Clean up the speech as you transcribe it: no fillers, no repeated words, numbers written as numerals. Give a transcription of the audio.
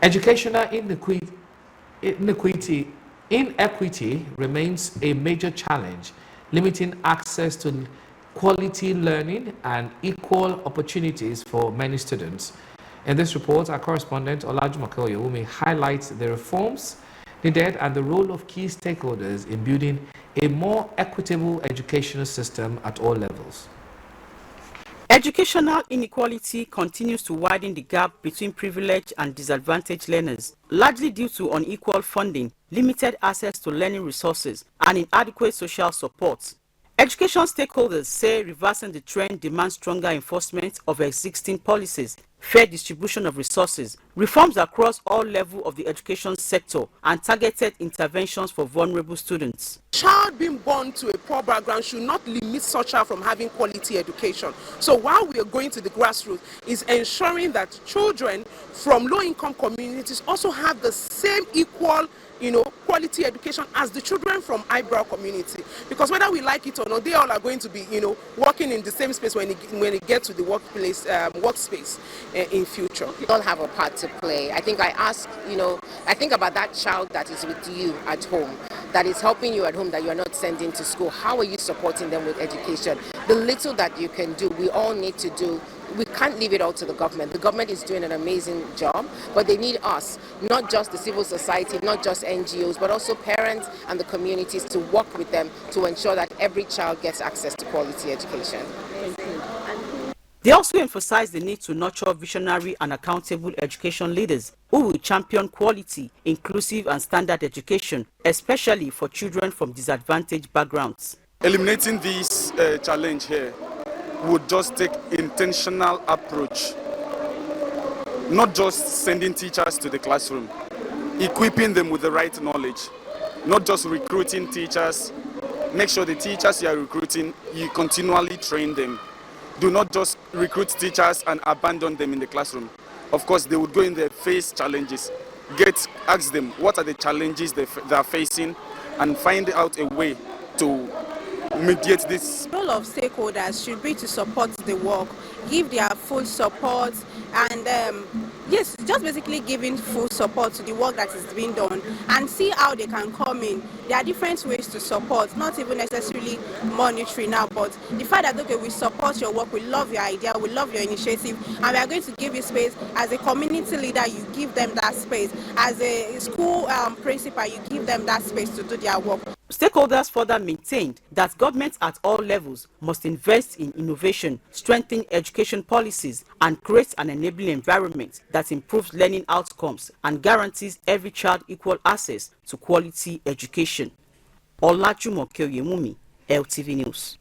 Educational inequity remains a major challenge, limiting access to quality learning and equal opportunities for many students. In this report, our correspondent Olajumoke Oyewumi highlights the reforms needed and the role of key stakeholders in building a more equitable educational system at all levels. Educational inequality continues to widen the gap between privileged and disadvantaged learners, largely due to unequal funding, limited access to learning resources, and inadequate social support. Education stakeholders say reversing the trend demands stronger enforcement of existing policies, fair distribution of resources, reforms across all levels of the education sector, and targeted interventions for vulnerable students. Child being born to a poor background should not limit such child from having quality education. So while we are going to the grassroots, is ensuring that children from low-income communities also have the same equal quality education as the children from highbrow community, because whether we like it or not, they all are going to be working in the same space when it gets to the workspace in future. We all have a part to play. I think I think about that child that is with you at home, that is helping you at home, that you are not sending to school. How are you supporting them with education? The little that you can do, we all need to do. We can't leave it all to the government. The government is doing an amazing job, but they need us, not just the civil society, not just NGOs, but also parents and the communities to work with them to ensure that every child gets access to quality education. They also emphasize the need to nurture visionary and accountable education leaders who will champion quality, inclusive and standard education, especially for children from disadvantaged backgrounds. Eliminating this challenge here would just take intentional approach, not just sending teachers to the classroom, equipping them with the right knowledge, not just recruiting teachers. Make sure the teachers you are recruiting, you continually train them. Do not just recruit teachers and abandon them in the classroom. Of course, they would go in there, face challenges. Ask them what are the challenges they are facing, and find out a way to mediate this. The role of stakeholders should be to support the work, give their full support, and yes, just basically giving full support to the work that is being done and see how they can come in. There are different ways to support, not even necessarily monetary now, but the fact that, okay, we support your work, we love your idea, we love your initiative, and we are going to give you space. As a community leader, you give them that space. As a school principal, you give them that space to do their work. Stakeholders further maintained that governments at all levels must invest in innovation, strengthen education policies, and create an enabling environment that improves learning outcomes and guarantees every child equal access to quality education. Olajumoke Oyewumi, LTV News.